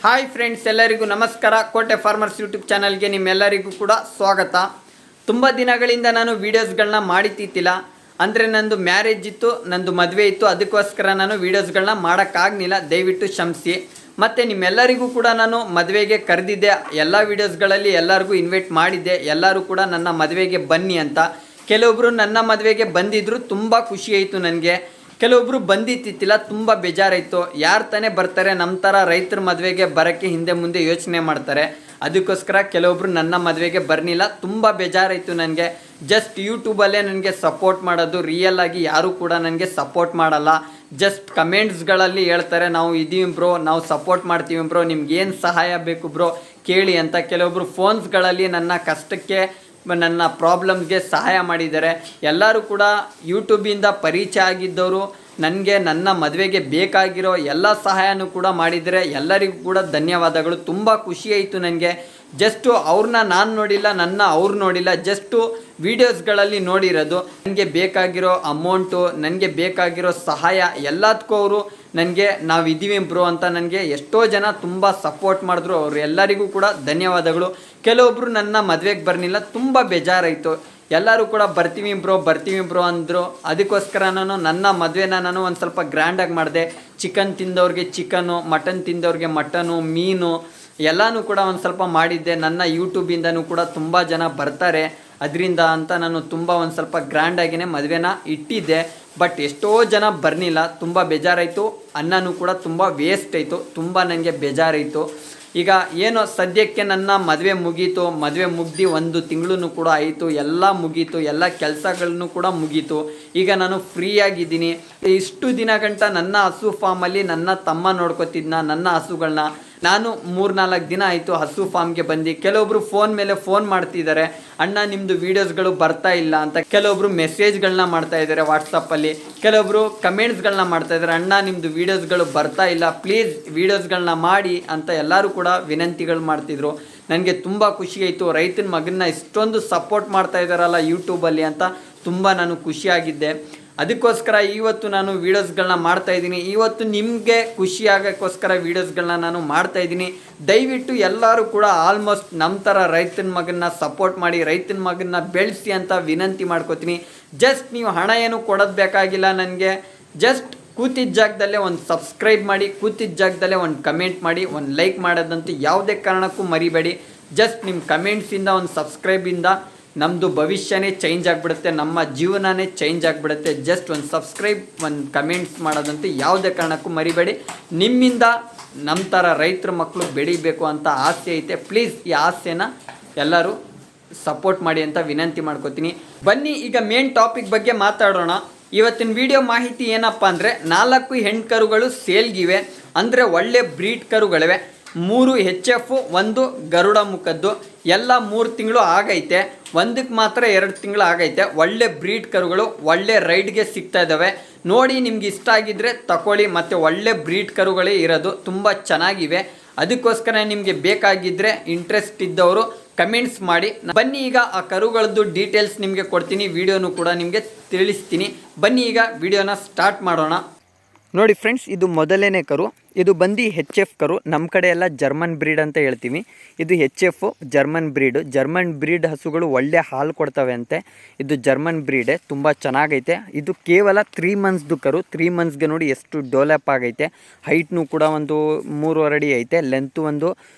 Hi friends, ಎಲ್ಲರಿಗೂ ನಮಸ್ಕಾರ. ಕೋಟೆ ಫಾರ್ಮರ್ಸ್ ಯೂಟ್ಯೂಬ್ ಚಾನಲ್ಗೆ ನಿಮ್ಮೆಲ್ಲರಿಗೂ ಕೂಡ ಸ್ವಾಗತ. ತುಂಬ ದಿನಗಳಿಂದ ನಾನು ವೀಡಿಯೋಸ್ಗಳನ್ನ ಮಾಡಿತ್ತಿಲ್ಲ. ಅಂದರೆ ನಂದು ಮ್ಯಾರೇಜ್ ಇತ್ತು, ನಂದು ಮದುವೆ ಇತ್ತು, ಅದಕ್ಕೋಸ್ಕರ ನಾನು ವೀಡಿಯೋಸ್ಗಳನ್ನ ಮಾಡೋಕ್ಕಾಗಲಿಲ್ಲ. ದಯವಿಟ್ಟು ಕ್ಷಮಿಸಿ. ಮತ್ತು ನಿಮ್ಮೆಲ್ಲರಿಗೂ ಕೂಡ ನಾನು ಮದುವೆಗೆ ಕರೆದಿದ್ದೆ. ಎಲ್ಲ ವೀಡಿಯೋಸ್ಗಳಲ್ಲಿ ಎಲ್ಲರಿಗೂ ಇನ್ವೈಟ್ ಮಾಡಿದ್ದೆ. ಎಲ್ಲರೂ ಕೂಡ ನನ್ನ ಮದುವೆಗೆ ಬನ್ನಿ ಅಂತ. ಕೆಲವೊಬ್ಬರು ನನ್ನ ಮದುವೆಗೆ ಬಂದಿದ್ದರು, ತುಂಬ ಖುಷಿಯಾಯಿತು ನನಗೆ. ಕೆಲವೊಬ್ಬರು ಬಂದಿತ್ತಿಲ್ಲ, ತುಂಬ ಬೇಜಾರಾಯಿತು. ಯಾರು ತಾನೇ ಬರ್ತಾರೆ, ನಮ್ಮ ಥರ ರೈತರ ಮದುವೆಗೆ ಬರೋಕ್ಕೆ ಹಿಂದೆ ಮುಂದೆ ಯೋಚನೆ ಮಾಡ್ತಾರೆ. ಅದಕ್ಕೋಸ್ಕರ ಕೆಲವೊಬ್ಬರು ನನ್ನ ಮದುವೆಗೆ ಬರಲಿಲ್ಲ. ತುಂಬ ಬೇಜಾರಾಯಿತು ನನಗೆ. ಜಸ್ಟ್ ಯೂಟ್ಯೂಬಲ್ಲೇ ನನಗೆ ಸಪೋರ್ಟ್ ಮಾಡೋದು, ರಿಯಲ್ ಆಗಿ ಯಾರೂ ಕೂಡ ನನಗೆ ಸಪೋರ್ಟ್ ಮಾಡಲ್ಲ. ಜಸ್ಟ್ ಕಮೆಂಟ್ಸ್ಗಳಲ್ಲಿ ಹೇಳ್ತಾರೆ, ನಾವು ಇದೀವಿ ಬ್ರೋ, ನಾವು ಸಪೋರ್ಟ್ ಮಾಡ್ತೀವಿ ಬ್ರೋ, ನಿಮ್ಗೇನು ಸಹಾಯ ಬೇಕು ಬ್ರೋ ಕೇಳಿ ಅಂತ. ಕೆಲವೊಬ್ಬರು ಫೋನ್ಸ್ಗಳಲ್ಲಿ ನನ್ನ ಕಷ್ಟಕ್ಕೆ, ನನ್ನ ಪ್ರಾಬ್ಲಮ್ಸ್ಗೆ ಸಹಾಯ ಮಾಡಿದ್ದಾರೆ. ಎಲ್ಲರೂ ಕೂಡ ಯೂಟ್ಯೂಬಿಂದ ಪರಿಚಯ ಆಗಿದ್ದವರು ನನಗೆ ನನ್ನ ಮದುವೆಗೆ ಬೇಕಾಗಿರೋ ಎಲ್ಲ ಸಹಾಯನೂ ಕೂಡ ಮಾಡಿದರೆ ಎಲ್ಲರಿಗೂ ಕೂಡ ಧನ್ಯವಾದಗಳು. ತುಂಬ ಖುಷಿಯಾಯಿತು ನನಗೆ. ಜಸ್ಟು ಅವ್ರನ್ನ ನಾನು ನೋಡಿಲ್ಲ, ನನ್ನ ಅವ್ರು ನೋಡಿಲ್ಲ, ಜಸ್ಟು ವೀಡಿಯೋಸ್ಗಳಲ್ಲಿ ನೋಡಿರೋದು. ನನಗೆ ಬೇಕಾಗಿರೋ ಅಮೌಂಟು, ನನಗೆ ಬೇಕಾಗಿರೋ ಸಹಾಯ ಎಲ್ಲದಕ್ಕೂ ಅವರು ನನಗೆ ನಾವಿದ್ದೀವಿ ಬ್ರೋ ಅಂತ ನನಗೆ ಎಷ್ಟೋ ಜನ ತುಂಬ ಸಪೋರ್ಟ್ ಮಾಡಿದ್ರು. ಅವರು ಎಲ್ಲರಿಗೂ ಕೂಡ ಧನ್ಯವಾದಗಳು. ಕೆಲವೊಬ್ಬರು ನನ್ನ ಮದುವೆಗೆ ಬರಲಿಲ್ಲ, ತುಂಬ ಬೇಜಾರಾಯಿತು. ಎಲ್ಲರೂ ಕೂಡ ಬರ್ತೀವಿ ಬ್ರೋ ಅಂದರು. ಅದಕ್ಕೋಸ್ಕರ ನನ್ನ ಮದುವೆನ ನಾನು ಒಂದು ಸ್ವಲ್ಪ ಗ್ರ್ಯಾಂಡಾಗಿ ಮಾಡಿದೆ. ಚಿಕನ್ ತಿಂದವ್ರಿಗೆ ಚಿಕನ್ನು, ಮಟನ್ ತಿಂದವ್ರಿಗೆ ಮಟನು, ಮೀನು ಎಲ್ಲನೂ ಕೂಡ ಒಂದು ಸ್ವಲ್ಪ ಮಾಡಿದ್ದೆ. ನನ್ನ ಯೂಟ್ಯೂಬಿಂದನೂ ಕೂಡ ತುಂಬ ಜನ ಬರ್ತಾರೆ ಅದರಿಂದ ಅಂತ ನಾನು ತುಂಬ ಒಂದು ಸ್ವಲ್ಪ ಗ್ರ್ಯಾಂಡಾಗಿಯೇ ಮದುವೆನ ಇಟ್ಟಿದ್ದೆ. ಬಟ್ ಎಷ್ಟೋ ಜನ ಬರಲಿಲ್ಲ, ತುಂಬ ಬೇಜಾರಾಯಿತು. ಅನ್ನನೂ ಕೂಡ ತುಂಬ ವೇಸ್ಟ್ ಆಯಿತು, ತುಂಬ ನನಗೆ ಬೇಜಾರಾಯಿತು. ಈಗ ಏನೋ ಸದ್ಯಕ್ಕೆ ನನ್ನ ಮದುವೆ ಮುಗೀತು. ಮದುವೆ ಮುಗ್ದು 1 ತಿಂಗಳು ಕೂಡ ಆಯಿತು. ಎಲ್ಲ ಮುಗೀತು, ಎಲ್ಲ ಕೆಲಸಗಳನ್ನು ಕೂಡ ಮುಗೀತು. ಈಗ ನಾನು ಫ್ರೀಯಾಗಿದ್ದೀನಿ. ಇಷ್ಟು ದಿನ ಗಂಟ ನನ್ನ ಹಸು ಫಾರ್ಮಲ್ಲಿ ನನ್ನ ತಮ್ಮ ನೋಡ್ಕೊತಿದ್ನ ನನ್ನ ಹಸುಗಳನ್ನ. ನಾನು 3-4 ದಿನ ಆಯಿತು ಹಸು ಫಾರ್ಮ್ಗೆ ಬಂದು. ಕೆಲವೊಬ್ರು ಫೋನ್ ಮೇಲೆ ಫೋನ್ ಮಾಡ್ತಿದ್ದಾರೆ, ಅಣ್ಣ ನಿಮ್ಮದು ವೀಡಿಯೋಸ್ಗಳು ಬರ್ತಾ ಇಲ್ಲ ಅಂತ. ಕೆಲವೊಬ್ರು ಮೆಸೇಜ್ಗಳನ್ನ ಮಾಡ್ತಾ ಇದ್ದಾರೆ ವಾಟ್ಸಪ್ಪಲ್ಲಿ. ಕೆಲವೊಬ್ರು ಕಮೆಂಟ್ಸ್ಗಳನ್ನ ಮಾಡ್ತಾ ಇದ್ದಾರೆ, ಅಣ್ಣ ನಿಮ್ಮದು ವೀಡಿಯೋಸ್ಗಳು ಬರ್ತಾ ಇಲ್ಲ, ಪ್ಲೀಸ್ ವೀಡಿಯೋಸ್ಗಳನ್ನ ಮಾಡಿ ಅಂತ ಎಲ್ಲರೂ ಕೂಡ ವಿನಂತಿಗಳು ಮಾಡ್ತಿದ್ರು. ನನಗೆ ತುಂಬ ಖುಷಿಯಾಯಿತು. ರೈತನ ಮಗನ್ನ ಇಷ್ಟೊಂದು ಸಪೋರ್ಟ್ ಮಾಡ್ತಾ ಇದ್ದಾರಲ್ಲ ಯೂಟ್ಯೂಬಲ್ಲಿ ಅಂತ ತುಂಬ ನಾನು ಖುಷಿಯಾಗಿದ್ದೆ. ಅದಕ್ಕೋಸ್ಕರ ಇವತ್ತು ನಾನು ವೀಡಿಯೋಸ್ಗಳನ್ನ ಮಾಡ್ತಾಯಿದ್ದೀನಿ. ಇವತ್ತು ನಿಮಗೆ ಖುಷಿಯಾಗೋಕ್ಕೋಸ್ಕರ ವೀಡಿಯೋಸ್ಗಳನ್ನ ನಾನು ಮಾಡ್ತಾಯಿದ್ದೀನಿ. ದಯವಿಟ್ಟು ಎಲ್ಲರೂ ಕೂಡ ಆಲ್ಮೋಸ್ಟ್ ನಮ್ಮ ಥರ ರೈತನ ಮಗನ್ನ ಸಪೋರ್ಟ್ ಮಾಡಿ, ರೈತನ ಮಗನ್ನ ಬೆಳೆಸಿ ಅಂತ ವಿನಂತಿ ಮಾಡ್ಕೋತೀನಿ. ಜಸ್ಟ್ ನೀವು ಹಣ ಏನು ಕೊಡೋದು ಬೇಕಾಗಿಲ್ಲ ನನಗೆ. ಜಸ್ಟ್ ಕೂತಿದ್ದ ಜಾಗದಲ್ಲೇ ಒಂದು ಸಬ್ಸ್ಕ್ರೈಬ್ ಮಾಡಿ, ಕೂತಿದ್ದ ಜಾಗದಲ್ಲೇ ಒಂದು ಕಮೆಂಟ್ ಮಾಡಿ, ಒಂದು ಲೈಕ್ ಮಾಡೋದಂತೂ ಯಾವುದೇ ಕಾರಣಕ್ಕೂ ಮರಿಬೇಡಿ. ಜಸ್ಟ್ ನಿಮ್ಮ ಕಮೆಂಟ್ಸಿಂದ, ಒಂದು ಸಬ್ಸ್ಕ್ರೈಬಿಂದ ನಮ್ಮದು ಭವಿಷ್ಯನೇ ಚೇಂಜ್ ಆಗಿಬಿಡುತ್ತೆ, ನಮ್ಮ ಜೀವನನೇ ಚೇಂಜ್ ಆಗಿಬಿಡುತ್ತೆ. ಜಸ್ಟ್ ಒಂದು ಸಬ್ಸ್ಕ್ರೈಬ್, ಒಂದು ಕಮೆಂಟ್ಸ್ ಮಾಡೋದಂತೂ ಯಾವುದೇ ಕಾರಣಕ್ಕೂ ಮರಿಬೇಡಿ. ನಿಮ್ಮಿಂದ ನಮ್ಮ ಥರ ರೈತರ ಮಕ್ಕಳು ಬೆಳಿಬೇಕು ಅಂತ ಆಸೆ ಐತೆ. ಪ್ಲೀಸ್ ಈ ಆಸೆನ ಎಲ್ಲರೂ ಸಪೋರ್ಟ್ ಮಾಡಿ ಅಂತ ವಿನಂತಿ ಮಾಡ್ಕೋತೀನಿ. ಬನ್ನಿ ಈಗ ಮೇನ್ ಟಾಪಿಕ್ ಬಗ್ಗೆ ಮಾತಾಡೋಣ. ಇವತ್ತಿನ ವಿಡಿಯೋ ಮಾಹಿತಿ ಏನಪ್ಪ ಅಂದರೆ, 4 ಹೆಣ್ಣು ಕರುಗಳು ಸೇಲ್ಗಿವೆ. ಅಂದರೆ ಒಳ್ಳೆ ಬ್ರೀಡ್ ಕರುಗಳಿವೆ. 3 HF, 1 ಗರುಡ ಮುಖದ್ದು. ಎಲ್ಲ 3 ತಿಂಗಳು ಆಗೈತೆ. ಒಂದಕ್ಕೆ ಮಾತ್ರ 2 ತಿಂಗಳು ಆಗೈತೆ. ಒಳ್ಳೆ ಬ್ರೀಡ್ ಕರುಗಳು, ಒಳ್ಳೆ ರೈಡ್ಗೆ ಸಿಗ್ತಾ ಇದ್ದಾವೆ. ನೋಡಿ, ನಿಮ್ಗೆ ಇಷ್ಟ ಆಗಿದ್ದರೆ ತಗೊಳ್ಳಿ. ಮತ್ತು ಒಳ್ಳೆ ಬ್ರೀಡ್ ಕರುಗಳೇ ಇರೋದು, ತುಂಬ ಚೆನ್ನಾಗಿವೆ. ಅದಕ್ಕೋಸ್ಕರ ನಿಮಗೆ ಬೇಕಾಗಿದ್ದರೆ, ಇಂಟ್ರೆಸ್ಟ್ ಇದ್ದವರು ಕಮೆಂಟ್ಸ್ ಮಾಡಿ. ಬನ್ನಿ ಈಗ ಆ ಕರುಗಳದ್ದು ಡೀಟೇಲ್ಸ್ ನಿಮಗೆ ಕೊಡ್ತೀನಿ, ವಿಡಿಯೋನು ಕೂಡ ನಿಮಗೆ ತಿಳಿಸ್ತೀನಿ. ಬನ್ನಿ ಈಗ ವಿಡಿಯೋನ ಸ್ಟಾರ್ಟ್ ಮಾಡೋಣ. ನೋಡಿ ಫ್ರೆಂಡ್ಸ್, ಇದು ಮೊದಲನೇ ಕರು. ಇದು ಬಂದು HF ಕರು. ನಮ್ಮ ಕಡೆ ಎಲ್ಲ ಜರ್ಮನ್ ಬ್ರೀಡ್ ಅಂತ ಹೇಳ್ತೀವಿ. ಇದು HF German breed. German breed ಹಸುಗಳು ಒಳ್ಳೆ ಹಾಲು ಕೊಡ್ತವೆ ಅಂತೆ. ಇದು ಜರ್ಮನ್ ಬ್ರೀಡೇ, ತುಂಬ ಚೆನ್ನಾಗೈತೆ. ಇದು ಕೇವಲ 3 ಮಂತ್ಸ್ದು ಕರು. 3 ಮಂತ್ಸ್ಗೆ ನೋಡಿ ಎಷ್ಟು ಡೆವಲಪ್ ಆಗೈತೆ. ಹೈಟ್ನೂ ಕೂಡ ಒಂದು 3.5 ಅಡಿ ಐತೆ. ಲೆಂತು ಒಂದು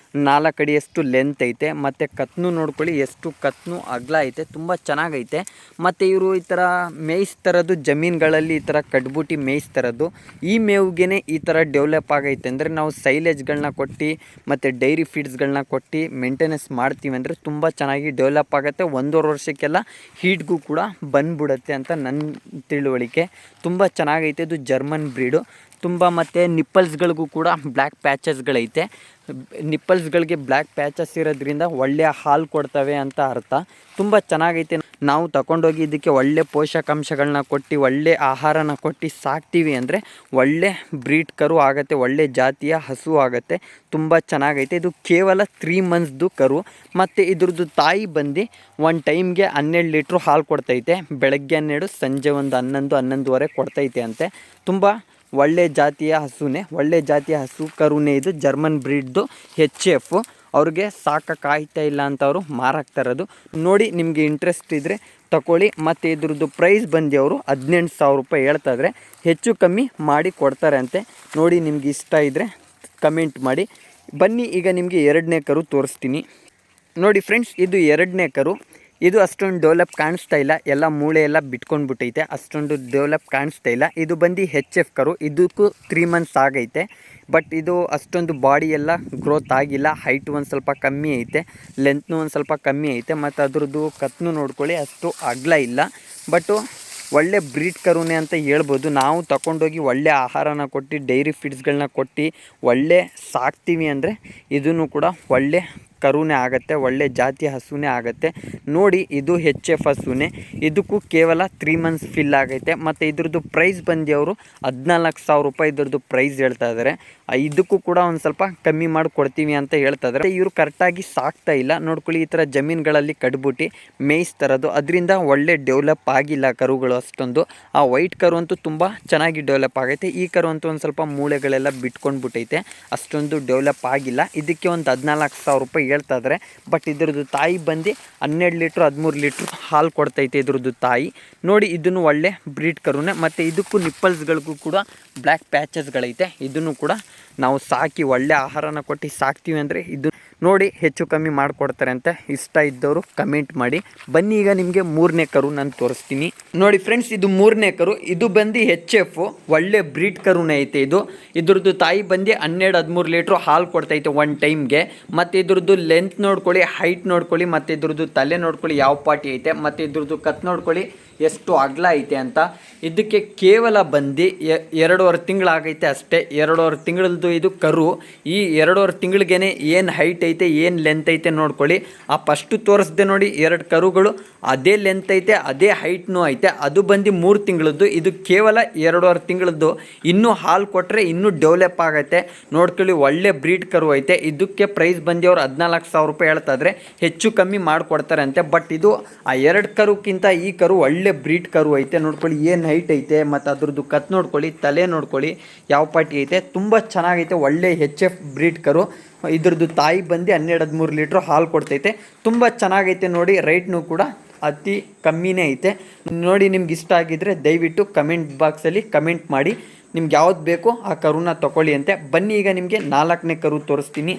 4 ಅಡಿಯಷ್ಟು ಲೆಂತ್ ಐತೆ. ಮತ್ತು ಕತ್ನು ನೋಡ್ಕೊಳ್ಳಿ, ಎಷ್ಟು ಕತ್ನು ಅಗಲ ಐತೆ, ತುಂಬ ಚೆನ್ನಾಗೈತೆ. ಮತ್ತು ಇವರು ಈ ಥರ ಮೇಯಿಸ್ತಾರದು ಜಮೀನುಗಳಲ್ಲಿ, ಈ ಥರ ಕಟ್ಬುಟ್ಟಿ ಮೇಯಿಸ್ತಾರದು. ಈ ಮೇವಿಗೆ ಈ ಥರ ಡೆವಲಪ್ ಆಗೈತೆ. ಅಂದರೆ ನಾವು ಸೈಲೇಜ್ಗಳನ್ನ ಕೊಟ್ಟು ಮತ್ತು ಡೈರಿ ಫೀಡ್ಸ್ಗಳನ್ನ ಕೊಟ್ಟು ಮೇಂಟೆನೆನ್ಸ್ ಮಾಡ್ತೀವಿ ಅಂದರೆ ತುಂಬ ಚೆನ್ನಾಗಿ ಡೆವಲಪ್ ಆಗುತ್ತೆ. 1.5 ವರ್ಷಕ್ಕೆಲ್ಲ ಹೀಟ್ಗೂ ಕೂಡ ಬಂದ್ಬಿಡುತ್ತೆ ಅಂತ ನನ್ನ ತಿಳುವಳಿಕೆ. ತುಂಬ ಚೆನ್ನಾಗೈತೆ. ಇದು ಜರ್ಮನ್ ಬ್ರೀಡು. ತುಂಬ ಮತ್ತು ನಿಪ್ಪಲ್ಸ್ಗಳಿಗೂ ಕೂಡ ಬ್ಲ್ಯಾಕ್ ಪ್ಯಾಚಸ್ಗಳೈತೆ. ನಿಪ್ಪಲ್ಸ್ಗಳಿಗೆ ಬ್ಲ್ಯಾಕ್ ಪ್ಯಾಚಸ್ ಇರೋದ್ರಿಂದ ಒಳ್ಳೆಯ ಹಾಲು ಕೊಡ್ತವೆ ಅಂತ ಅರ್ಥ. ತುಂಬ ಚೆನ್ನಾಗೈತೆ. ನಾವು ತಗೊಂಡೋಗಿ ಇದಕ್ಕೆ ಒಳ್ಳೆ ಪೋಷಕಾಂಶಗಳನ್ನ ಕೊಟ್ಟು, ಒಳ್ಳೆ ಆಹಾರನ ಕೊಟ್ಟು ಸಾಕ್ತೀವಿ ಅಂದರೆ ಒಳ್ಳೆ ಬ್ರೀಡ್ ಕರು ಆಗುತ್ತೆ, ಒಳ್ಳೆ ಜಾತಿಯ ಹಸು ಆಗುತ್ತೆ. ತುಂಬ ಚೆನ್ನಾಗೈತೆ. ಇದು ಕೇವಲ 3 ಮಂತ್ಸ್ದು ಕರು. ಮತ್ತು ಇದ್ರದ್ದು ತಾಯಿ ಬಂದು ಒಂದು ಟೈಮ್ಗೆ 12 ಲೀಟ್ರ್ ಹಾಲು ಕೊಡ್ತೈತೆ. ಬೆಳಗ್ಗೆ 12, ಸಂಜೆ ಒಂದು 11-11:30 ಕೊಡ್ತೈತೆ ಅಂತೆ. ತುಂಬ ಒಳ್ಳೆ ಜಾತಿಯ ಹಸುನೇ, ಒಳ್ಳೆ ಜಾತಿಯ ಹಸು ಕರುನೇ. ಇದು ಜರ್ಮನ್ ಬ್ರೀಡ್ದು HF. ಅವ್ರಿಗೆ ಸಾಕಾಗ್ತಾ ಇಲ್ಲ ಅಂತ ಅವರು ಮಾರಾಕ್ತಾ ಇರೋದು. ನೋಡಿ, ನಿಮಗೆ ಇಂಟ್ರೆಸ್ಟ್ ಇದ್ದರೆ ತಗೊಳ್ಳಿ. ಮತ್ತು ಇದ್ರದ್ದು ಪ್ರೈಸ್ ಬಂದು ಅವರು 18,000 ರೂಪಾಯಿ ಹೇಳ್ತಾಯಿದ್ರೆ, ಹೆಚ್ಚು ಕಮ್ಮಿ ಮಾಡಿ ಕೊಡ್ತಾರೆ ಅಂತೆ. ನೋಡಿ, ನಿಮ್ಗೆ ಇಷ್ಟ ಇದ್ದರೆ ಕಮೆಂಟ್ ಮಾಡಿ. ಬನ್ನಿ, ಈಗ ನಿಮಗೆ ಎರಡನೇ ಕರು ತೋರಿಸ್ತೀನಿ. ನೋಡಿ ಫ್ರೆಂಡ್ಸ್, ಇದು ಎರಡನೇ ಕರು. ಇದು ಅಷ್ಟೊಂದು ಡೆವಲಪ್ ಕಾಣಿಸ್ತಾ ಇಲ್ಲ, ಎಲ್ಲ ಮೂಳೆ ಎಲ್ಲ ಬಿಟ್ಕೊಂಡ್ಬಿಟ್ಟೈತೆ, ಅಷ್ಟೊಂದು ಡೆವಲಪ್ ಕಾಣಿಸ್ತಾ ಇಲ್ಲ. ಇದು ಬಂದು HF ಕರು. ಇದಕ್ಕೂ 3 ಮಂತ್ಸ್ ಆಗೈತೆ. ಬಟ್ ಇದು ಅಷ್ಟೊಂದು ಬಾಡಿ ಎಲ್ಲ ಗ್ರೋತ್ ಆಗಿಲ್ಲ. ಹೈಟು ಒಂದು ಸ್ವಲ್ಪ ಕಮ್ಮಿ ಐತೆ, ಲೆಂತ್ನೂ ಒಂದು ಸ್ವಲ್ಪ ಕಮ್ಮಿ ಐತೆ. ಮತ್ತು ಅದ್ರದ್ದು ಕತ್ನು ನೋಡ್ಕೊಳ್ಳಿ, ಅಷ್ಟು ಅಗಲ ಇಲ್ಲ. ಬಟ್ಟು ಒಳ್ಳೆ ಬ್ರೀಡ್ ಕರುನೇ ಅಂತ ಹೇಳ್ಬೋದು. ನಾವು ತಗೊಂಡೋಗಿ ಒಳ್ಳೆ ಆಹಾರನ ಕೊಟ್ಟು, ಡೈರಿ ಫೀಡ್ಸ್ಗಳನ್ನ ಕೊಟ್ಟು ಒಳ್ಳೆ ಸಾಕ್ತೀವಿ ಅಂದರೆ ಇದನ್ನು ಕೂಡ ಒಳ್ಳೆ ಕರುನೇ ಆಗುತ್ತೆ, ಒಳ್ಳೆ ಜಾತಿಯ ಹಸುನೇ ಆಗುತ್ತೆ. ನೋಡಿ, ಇದು HF ಹಸುನೇ. ಇದಕ್ಕೂ ಕೇವಲ 3 ಮಂತ್ಸ್ ಫಿಲ್ ಆಗೈತೆ. ಮತ್ತು ಇದ್ರದ್ದು ಪ್ರೈಸ್ ಬಂದು ಅವರು 14,000 ರೂಪಾಯಿ ಇದ್ರದ್ದು ಪ್ರೈಸ್ ಹೇಳ್ತಾ ಇದ್ದಾರೆ. ಇದಕ್ಕೂ ಕೂಡ ಒಂದು ಸ್ವಲ್ಪ ಕಮ್ಮಿ ಮಾಡಿ ಕೊಡ್ತೀವಿ ಅಂತ ಹೇಳ್ತಾ ಇದ್ದಾರೆ. ಇವರು ಕರೆಕ್ಟಾಗಿ ಸಾಕ್ತಾ ಇಲ್ಲ. ನೋಡ್ಕೊಳ್ಳಿ, ಈ ಥರ ಜಮೀನುಗಳಲ್ಲಿ ಕಟ್ಬಿಟ್ಟು ಮೇಯಿಸ್ತಾರದು, ಅದರಿಂದ ಒಳ್ಳೆ ಡೆವಲಪ್ ಆಗಿಲ್ಲ ಕರುಗಳು ಅಷ್ಟೊಂದು. ಆ ವೈಟ್ ಕರು ಅಂತೂ ತುಂಬ ಚೆನ್ನಾಗಿ ಡೆವಲಪ್ ಆಗೈತೆ. ಈ ಕರು ಅಂತೂ ಒಂದು ಸ್ವಲ್ಪ ಮೂಳೆಗಳೆಲ್ಲ ಬಿಟ್ಕೊಂಡ್ಬಿಟ್ಟೈತೆ, ಅಷ್ಟೊಂದು ಡೆವಲಪ್ ಆಗಿಲ್ಲ. ಇದಕ್ಕೆ ಒಂದು 14,000 ರೂಪಾಯಿ ಹೇಳ್ತಾ ಇದ್ದಾರೆ. ಬಟ್ ಇದ್ರದ್ದು ತಾಯಿ ಬಂದು 12 ಲೀಟ್ರ್ 13 ಲೀಟ್ರ್ ಹಾಲು ಕೊಡ್ತೈತೆ ಇದ್ರದ್ದು ತಾಯಿ. ನೋಡಿ, ಇದನ್ನು ಒಳ್ಳೆ ಬ್ರೀಡ್ ಕರುನೇ. ಮತ್ತು ಇದಕ್ಕೂ ನಿಪ್ಪಲ್ಸ್ಗಳಿಗೂ ಕೂಡ ಬ್ಲ್ಯಾಕ್ ಪ್ಯಾಚಸ್ಗಳೈತೆ. ಇದನ್ನು ಕೂಡ ನಾವು ಸಾಕಿ ಒಳ್ಳೆ ಆಹಾರನ ಕೊಟ್ಟು ಸಾಕ್ತೀವಿ ಅಂದರೆ ಇದು ನೋಡಿ ಹೆಚ್ಚು ಕಮ್ಮಿ ಮಾಡಿಕೊಡ್ತಾರೆ ಅಂತ. ಇಷ್ಟ ಇದ್ದವರು ಕಮೆಂಟ್ ಮಾಡಿ. ಬನ್ನಿ, ಈಗ ನಿಮಗೆ 3ನೇ ಕರು ನಾನು ತೋರಿಸ್ತೀನಿ. ನೋಡಿ ಫ್ರೆಂಡ್ಸ್, ಇದು 3ನೇ ಕರು. ಇದು ಬಂದು HF, ಒಳ್ಳೆ ಬ್ರೀಡ್ ಕರುನೇ ಐತೆ ಇದು. ಇದ್ರದ್ದು ತಾಯಿ ಬಂದು 12-13 ಲೀಟ್ರ್ ಹಾಲು ಕೊಡ್ತೈತೆ ಒನ್ ಟೈಮ್ಗೆ. ಮತ್ತು ಇದ್ರದ್ದು ಲೆಂತ್ ನೋಡ್ಕೊಳ್ಳಿ, ಹೈಟ್ ನೋಡ್ಕೊಳ್ಳಿ, ಮತ್ತು ಇದ್ರದ್ದು ತಲೆ ನೋಡ್ಕೊಳ್ಳಿ ಯಾವ ಪಾಟಿ ಐತೆ, ಮತ್ತು ಇದ್ರದ್ದು ಕತ್ ನೋಡ್ಕೊಳ್ಳಿ ಎಷ್ಟು ಅಗಲ ಐತೆ ಅಂತ. ಇದಕ್ಕೆ ಕೇವಲ ಬಂದು 2.5 ತಿಂಗಳಾಗೈತೆ ಅಷ್ಟೇ. 2.5 ತಿಂಗಳದ್ದು ಇದು ಕರು. ಈ 2.5 ತಿಂಗಳಿಗೇನೆ ಏನು ಹೈಟ್ ಐತೆ, ಏನು ಲೆಂತ್ ಐತೆ ನೋಡ್ಕೊಳ್ಳಿ. ಆ ಫಸ್ಟು ತೋರಿಸ್ದೆ ನೋಡಿ, 2 ಕರುಗಳು ಅದೇ ಲೆಂತ್ ಐತೆ, ಅದೇ ಹೈಟ್ನೂ ಐತೆ. ಅದು ಬಂದು 3 ತಿಂಗಳದ್ದು, ಇದು ಕೇವಲ 2.5 ತಿಂಗಳದ್ದು. ಇನ್ನೂ ಹಾಲು ಕೊಟ್ಟರೆ ಇನ್ನೂ ಡೆವಲಪ್ ಆಗೈತೆ. ನೋಡ್ಕೊಳ್ಳಿ, ಒಳ್ಳೆ ಬ್ರೀಡ್ ಕರು ಐತೆ. ಇದಕ್ಕೆ ಪ್ರೈಸ್ ಬಂದು ಅವ್ರು 14,000 ರೂಪಾಯಿ ಹೇಳ್ತಾ ಇದ್ರೆ, ಹೆಚ್ಚು ಕಮ್ಮಿ ಮಾಡಿಕೊಡ್ತಾರೆ ಅಂತೆ. ಬಟ್ ಇದು ಆ 2 ಕರುಕ್ಕಿಂತ ಈ ಕರು ಒಳ್ಳೆ ಬ್ರೀಡ್ ಕರು ಐತೆ. ನೋಡ್ಕೊಳ್ಳಿ ಏನು ಹೈಟ್ ಐತೆ, ಮತ್ತು ಅದ್ರದ್ದು ಕತ್ ನೋಡ್ಕೊಳ್ಳಿ, ತಲೆ ನೋಡ್ಕೊಳ್ಳಿ ಯಾವ ಪಾಟಿ ಐತೆ, ತುಂಬ ಚೆನ್ನಾಗೈತೆ. ಒಳ್ಳೆ HF ಬ್ರೀಡ್ ಕರು. ಇದ್ರದ್ದು ತಾಯಿ ಬಂದು 12-13 ಲೀಟ್ರ್ ಹಾಲು ಕೊಡ್ತೈತೆ. ತುಂಬ ಚೆನ್ನಾಗೈತೆ ನೋಡಿ. ರೈಟ್ನೂ ಕೂಡ ಅತಿ ಕಮ್ಮಿನೇ ಐತೆ. ನೋಡಿ, ನಿಮ್ಗೆ ಇಷ್ಟ ಆಗಿದ್ದರೆ ದಯವಿಟ್ಟು ಕಮೆಂಟ್ ಬಾಕ್ಸಲ್ಲಿ ಕಮೆಂಟ್ ಮಾಡಿ. ನಿಮ್ಗೆ ಯಾವ್ದು ಬೇಕೋ ಆ ಕರುನ ತಗೊಳ್ಳಿ ಅಂತೆ. ಬನ್ನಿ, ಈಗ ನಿಮಗೆ 4ನೇ ಕರು ತೋರಿಸ್ತೀನಿ.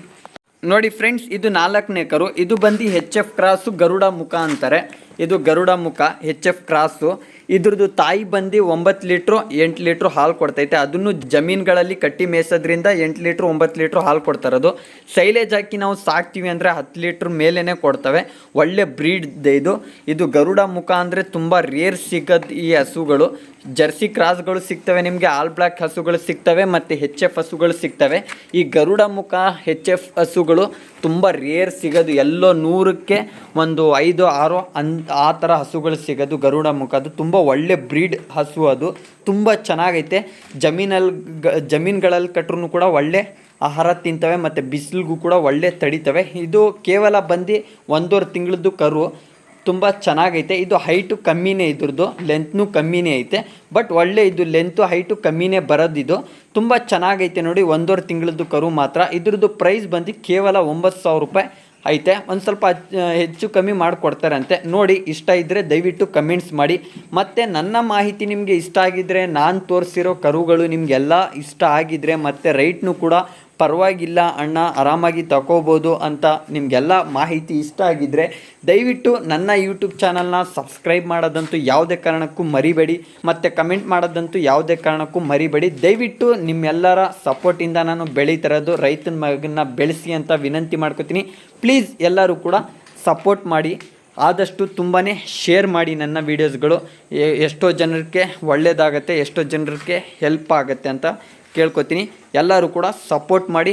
ನೋಡಿ ಫ್ರೆಂಡ್ಸ್, ಇದು 4ನೇ ಕರು. ಇದು ಬಂದು HF ಕ್ರಾಸು, ಗರುಡ ಮುಖ ಅಂತಾರೆ. ಇದು ಗರುಡ ಮುಖ HF ಕ್ರಾಸು. ಇದ್ರದ್ದು ತಾಯಿ ಬಂದು 9 ಲೀಟ್ರು 8 ಲೀಟ್ರ್ ಹಾಲು ಕೊಡ್ತೈತೆ. ಅದನ್ನು ಜಮೀನುಗಳಲ್ಲಿ ಕಟ್ಟಿ ಮೇಯಿಸೋದ್ರಿಂದ 8 ಲೀಟ್ರ್ 9 ಲೀಟ್ರ್ ಹಾಲು ಕೊಡ್ತಾರದು. ಸೈಲೇಜ್ ಹಾಕಿ ನಾವು ಸಾಕ್ತೀವಿ ಅಂದರೆ 10 ಲೀಟ್ರ್ ಮೇಲೇ ಕೊಡ್ತವೆ. ಒಳ್ಳೆ ಬ್ರೀಡ್ ಇದು. ಇದು ಗರುಡ ಮುಖ ಅಂದರೆ ತುಂಬ ರೇರ್ ಸಿಗೋದು ಈ ಹಸುಗಳು. ಜರ್ಸಿ ಕ್ರಾಸ್ಗಳು ಸಿಗ್ತವೆ ನಿಮಗೆ, ಆಲ್ ಬ್ಲ್ಯಾಕ್ ಹಸುಗಳು ಸಿಗ್ತವೆ, ಮತ್ತು HF ಹಸುಗಳು ಸಿಗ್ತವೆ. ಈ ಗರುಡ ಮುಖ HF ಹಸುಗಳು ತುಂಬ ರೇರ್ ಸಿಗೋದು. ಎಲ್ಲೋ 100ಕ್ಕೆ ಒಂದು 5-6 ಆ ಥರ ಹಸುಗಳು ಸಿಗೋದು ಗರುಡ ಮುಖ. ಅದು ತುಂಬ ಒಳ್ಳೆ ಬ್ರೀಡ್ ಹಸು. ಅದು ತುಂಬ ಚೆನ್ನಾಗೈತೆ. ಜಮೀನುಗಳಲ್ಲಿ ಕಟ್ರೂ ಕೂಡ ಒಳ್ಳೆ ಆಹಾರ ತಿಂತವೆ, ಮತ್ತು ಬಿಸಿಲಿಗೂ ಕೂಡ ಒಳ್ಳೆ ತಡಿತವೆ. ಇದು ಕೇವಲ ಬಂದು 1.5 ತಿಂಗಳದ್ದು ಕರು. ತುಂಬ ಚೆನ್ನಾಗೈತೆ. ಇದು ಹೈಟು ಕಮ್ಮಿನೇ, ಇದ್ರದ್ದು ಲೆಂತ್ನೂ ಕಮ್ಮಿನೇ ಐತೆ. ಬಟ್ ಒಳ್ಳೆ ಇದು ಲೆಂತು ಹೈಟು ಕಮ್ಮಿನೇ ಬರೋದಿದು. ತುಂಬ ಚೆನ್ನಾಗೈತೆ ನೋಡಿ. 1.5 ತಿಂಗಳದ್ದು ಕರು ಮಾತ್ರ. ಇದ್ರದ್ದು ಪ್ರೈಸ್ ಬಂದು ಕೇವಲ 9,000 ರೂಪಾಯಿ ಐತೆ. ಒಂದು ಸ್ವಲ್ಪ ಹೆಚ್ಚು ಕಮ್ಮಿ ಮಾಡಿಕೊಡ್ತಾರಂತೆ. ನೋಡಿ, ಇಷ್ಟ ಇದ್ದರೆ ದಯವಿಟ್ಟು ಕಮೆಂಟ್ಸ್ ಮಾಡಿ. ಮತ್ತು ನನ್ನ ಮಾಹಿತಿ ನಿಮಗೆ ಇಷ್ಟ ಆಗಿದ್ದರೆ, ನಾನು ತೋರಿಸಿರೋ ಕರುಗಳು ನಿಮಗೆಲ್ಲ ಇಷ್ಟ ಆಗಿದ್ದರೆ, ಮತ್ತು ರೈಟ್ನೂ ಕೂಡ ಪರವಾಗಿಲ್ಲ ಅಣ್ಣ, ಆರಾಮಾಗಿ ತಗೋಬೋದು ಅಂತ ನಿಮಗೆಲ್ಲ ಮಾಹಿತಿ ಇಷ್ಟ ಆಗಿದ್ದರೆ, ದಯವಿಟ್ಟು ನನ್ನ ಯೂಟ್ಯೂಬ್ ಚಾನಲ್ನ ಸಬ್ಸ್ಕ್ರೈಬ್ ಮಾಡೋದಂತೂ ಯಾವುದೇ ಕಾರಣಕ್ಕೂ ಮರಿಬೇಡಿ, ಮತ್ತು ಕಮೆಂಟ್ ಮಾಡೋದಂತೂ ಯಾವುದೇ ಕಾರಣಕ್ಕೂ ಮರಿಬೇಡಿ. ದಯವಿಟ್ಟು ನಿಮ್ಮೆಲ್ಲರ ಸಪೋರ್ಟಿಂದ ನಾನು ಬೆಳೀತಿರೋದು. ರೈತನ ಮಗನ ಬೆಳೆಸಿ ಅಂತ ವಿನಂತಿ ಮಾಡ್ಕೋತೀನಿ. ಪ್ಲೀಸ್ ಎಲ್ಲರೂ ಕೂಡ ಸಪೋರ್ಟ್ ಮಾಡಿ. ಆದಷ್ಟು ತುಂಬಾ ಶೇರ್ ಮಾಡಿ ನನ್ನ ವೀಡಿಯೋಸ್ಗಳು. ಎಷ್ಟೋ ಜನರಿಗೆ ಒಳ್ಳೆಯದಾಗತ್ತೆ, ಎಷ್ಟೋ ಜನರಿಗೆ ಹೆಲ್ಪ್ ಆಗುತ್ತೆ ಅಂತ ಕೇಳ್ಕೊತೀನಿ. ಎಲ್ಲರೂ ಕೂಡ ಸಪೋರ್ಟ್ ಮಾಡಿ.